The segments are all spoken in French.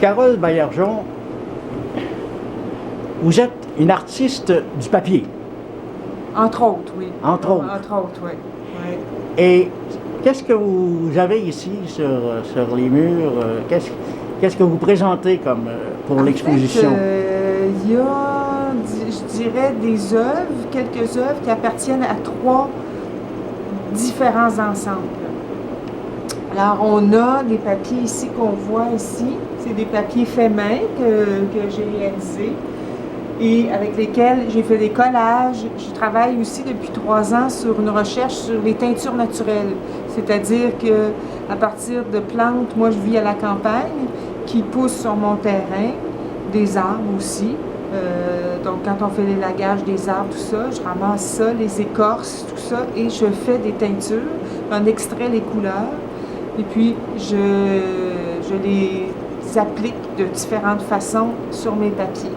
Carole Baillargeon, vous êtes une artiste du papier. Entre autres, oui. Entre autres. Entre autres, oui. Oui. Et qu'est-ce que vous avez ici sur les murs? Qu'est-ce que vous présentez comme pour l'exposition? Il y a, je dirais, des œuvres, quelques œuvres qui appartiennent à 3 différents ensembles. Alors, on a les papiers ici qu'on voit ici. C'est des papiers faits main que j'ai réalisés et avec lesquels j'ai fait des collages. Je travaille aussi depuis 3 ans sur une recherche sur les teintures naturelles. C'est-à-dire qu'à partir de plantes, moi je vis à la campagne, qui poussent sur mon terrain, des arbres aussi. Donc quand on fait l'élagage des arbres, tout ça, je ramasse ça, les écorces, tout ça, et je fais des teintures, j'en extrais les couleurs, et puis je les applique de différentes façons sur mes papiers.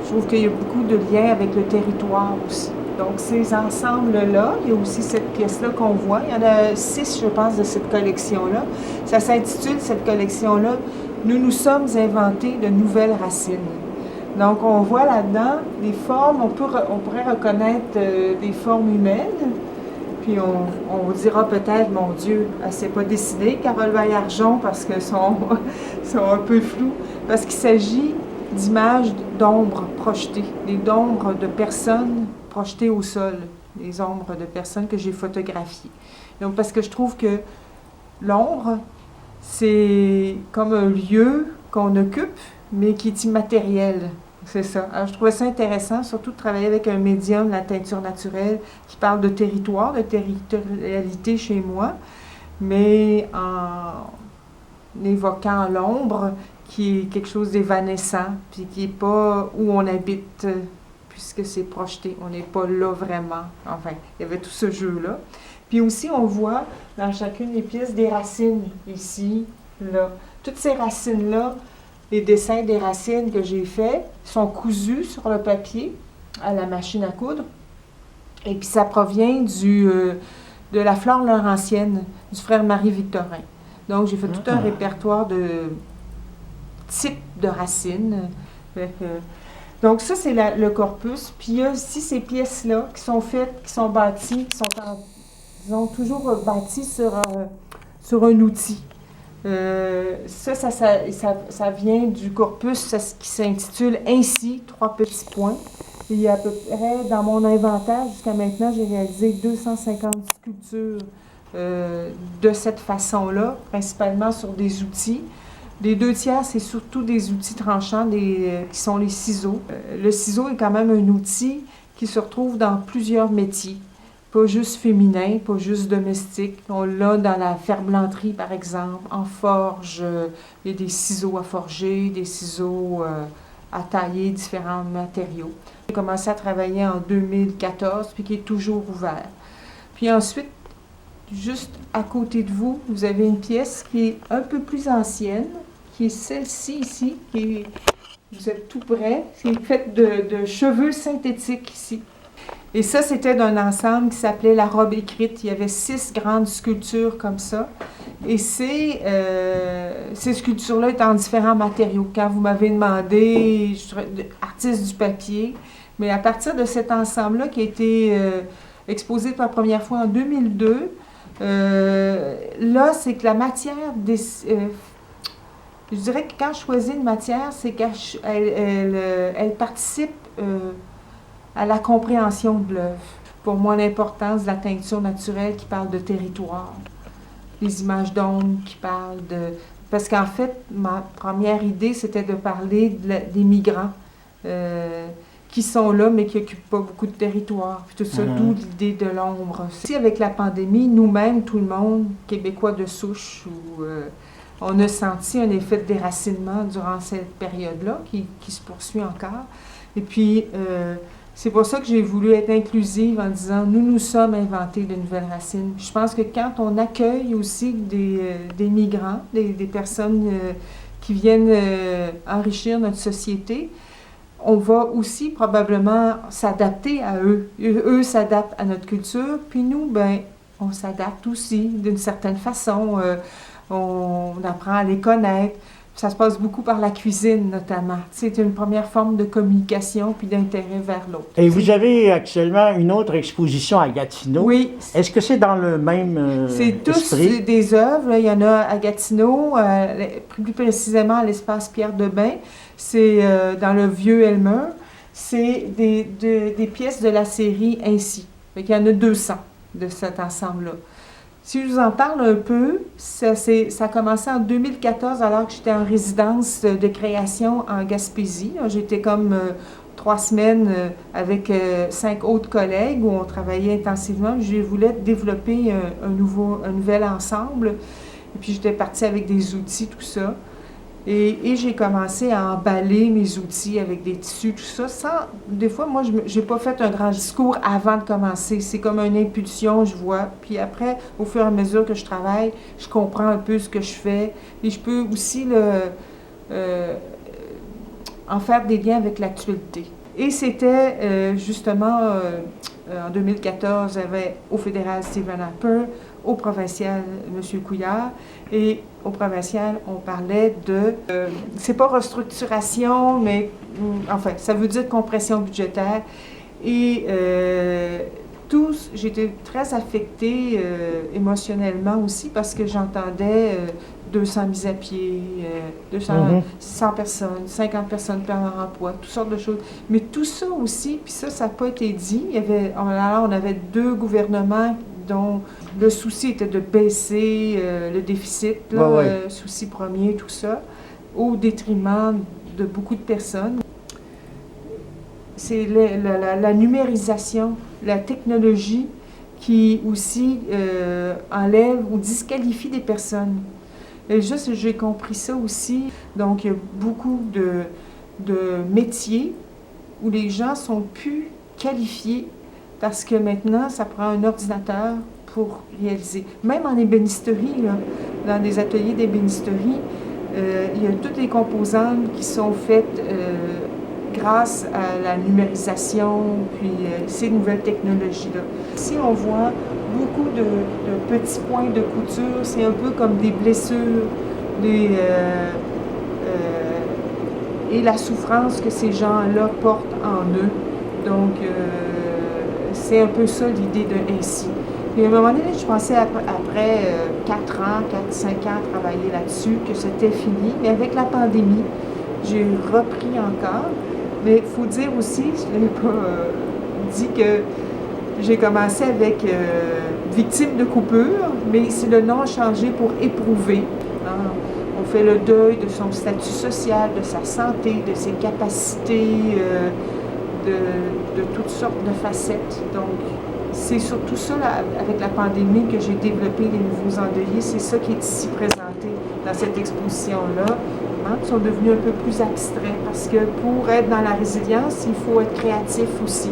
Je trouve qu'il y a beaucoup de liens avec le territoire aussi. Donc ces ensembles-là, il y a aussi cette pièce-là qu'on voit. Il y en a 6, je pense, de cette collection-là. Ça s'intitule, cette collection-là, « Nous nous sommes inventés de nouvelles racines ». Donc on voit là-dedans des formes, on pourrait reconnaître des formes humaines, puis on dira peut-être, mon Dieu, elle ne s'est pas dessinée, Carole Baillargeon, parce qu'elles sont un peu floues, parce qu'il s'agit d'images d'ombres projetées, des ombres de personnes projetées au sol, des ombres de personnes que j'ai photographiées. Donc parce que je trouve que l'ombre, c'est comme un lieu qu'on occupe, mais qui est immatériel. C'est ça. Alors, je trouvais ça intéressant, surtout de travailler avec un médium, la teinture naturelle, qui parle de territoire, de territorialité chez moi, mais en évoquant l'ombre, qui est quelque chose d'évanescent, puis qui n'est pas où on habite, puisque c'est projeté. On n'est pas là vraiment. Enfin, il y avait tout ce jeu-là. Puis aussi, on voit dans chacune des pièces des racines, ici, là. Toutes ces racines-là, les dessins des racines que j'ai faits sont cousus sur le papier à la machine à coudre. Et puis ça provient de la flore laurentienne du frère Marie-Victorin. Donc j'ai fait tout un répertoire de types de racines. Donc ça, c'est le corpus. Puis il y a aussi ces pièces-là qui sont faites, qui sont bâties, qui sont disons, toujours bâties sur un outil. Ça vient du corpus qui s'intitule « Ainsi, 3 petits points ». Il y a à peu près, dans mon inventaire, jusqu'à maintenant, j'ai réalisé 250 sculptures de cette façon-là, principalement sur des outils. Les 2/3, c'est surtout des outils tranchants qui sont les ciseaux. Le ciseau est quand même un outil qui se retrouve dans plusieurs métiers. Pas juste féminin, pas juste domestique. On l'a dans la ferblanterie, par exemple, en forge. Il y a des ciseaux à forger, des ciseaux à tailler différents matériaux. J'ai commencé à travailler en 2014, puis qui est toujours ouvert. Puis ensuite, juste à côté de vous, vous avez une pièce qui est un peu plus ancienne, qui est celle-ci ici, vous êtes tout près, c'est faite de cheveux synthétiques ici. Et ça, c'était d'un ensemble qui s'appelait La robe écrite. Il y avait 6 grandes sculptures comme ça. Et ces sculptures-là étaient en différents matériaux. Quand vous m'avez demandé, je suis artiste du papier, mais à partir de cet ensemble-là qui a été exposé pour la première fois en 2002, là, c'est que la matière, je dirais que quand je choisis une matière, c'est qu'elle participe à la compréhension de l'œuvre. Pour moi, l'importance de la teinture naturelle qui parle de territoire, les images d'ombre qui parlent de... Parce qu'en fait, ma première idée, c'était de parler des migrants qui sont là, mais qui n'occupent pas beaucoup de territoire. Puis tout ça, d'où l'idée de l'ombre. Si avec la pandémie, nous-mêmes, tout le monde, Québécois de souche, on a senti un effet de déracinement durant cette période-là, qui se poursuit encore. Et puis... c'est pour ça que j'ai voulu être inclusive en disant « Nous nous sommes inventés de nouvelles racines ». Je pense que quand on accueille aussi des migrants, des personnes qui viennent enrichir notre société, on va aussi probablement s'adapter à eux. Eux s'adaptent à notre culture, puis nous, ben, on s'adapte aussi d'une certaine façon. On apprend à les connaître. ça se passe beaucoup par la cuisine, notamment. C'est une première forme de communication puis d'intérêt vers l'autre. Et vous avez actuellement une autre exposition à Gatineau. Oui. Est-ce que c'est dans le même c'est tous esprit? des œuvres. Là. Il y en a à Gatineau, plus précisément à l'espace Pierre de Bain. C'est dans le vieux Elmer. C'est des pièces de la série Ainsi. Il y en a 200 de cet ensemble-là. Si je vous en parle un peu, ça a commencé en 2014 alors que j'étais en résidence de création en Gaspésie. J'étais comme 3 semaines avec 5 autres collègues où on travaillait intensivement. Je voulais développer un nouvel ensemble. Et puis j'étais partie avec des outils, tout ça. Et j'ai commencé à emballer mes outils avec des tissus, tout ça. Des fois, moi, je n'ai pas fait un grand discours avant de commencer. C'est comme une impulsion, je vois. Puis après, au fur et à mesure que je travaille, je comprends un peu ce que je fais. Et je peux aussi en faire des liens avec l'actualité. Et c'était justement en 2014, j'avais au fédéral Stephen Harper, au provincial M. Couillard. Et au provincial, on parlait de, c'est pas restructuration, mais enfin, ça veut dire compression budgétaire. Et j'étais très affectée émotionnellement aussi parce que j'entendais 200 mises à pied, 100 personnes, 50 personnes par emploi, toutes sortes de choses. Mais tout ça aussi, puis ça n'a pas été dit. On avait 2 gouvernements dont le souci était de baisser le déficit, souci premier, tout ça, au détriment de beaucoup de personnes. C'est la numérisation, la technologie qui aussi enlève ou disqualifie des personnes. Et juste, j'ai compris ça aussi. Donc, il y a beaucoup de métiers où les gens sont plus qualifiés parce que maintenant, ça prend un ordinateur pour réaliser. Même en ébénisterie, là, dans des ateliers d'ébénisterie, il y a toutes les composantes qui sont faites grâce à la numérisation, puis ces nouvelles technologies-là. Ici, on voit beaucoup de petits points de couture. C'est un peu comme des blessures, et la souffrance que ces gens-là portent en eux. Donc, c'est un peu ça l'idée de Ainsi. Et à un moment donné, je pensais après 4 ans, 4-5 ans à travailler là-dessus, que c'était fini. Mais avec la pandémie, j'ai repris encore. Mais il faut dire aussi, je n'ai pas dit que j'ai commencé avec victime de coupure, mais c'est le nom changé pour éprouver. Hein. On fait le deuil de son statut social, de sa santé, de ses capacités, de toutes sortes de facettes. Donc, c'est surtout ça, là, avec la pandémie, que j'ai développé les nouveaux endeuillés. C'est ça qui est ici présenté dans cette exposition-là. Hein, qui sont devenus un peu plus abstraits parce que pour être dans la résilience, il faut être créatif aussi.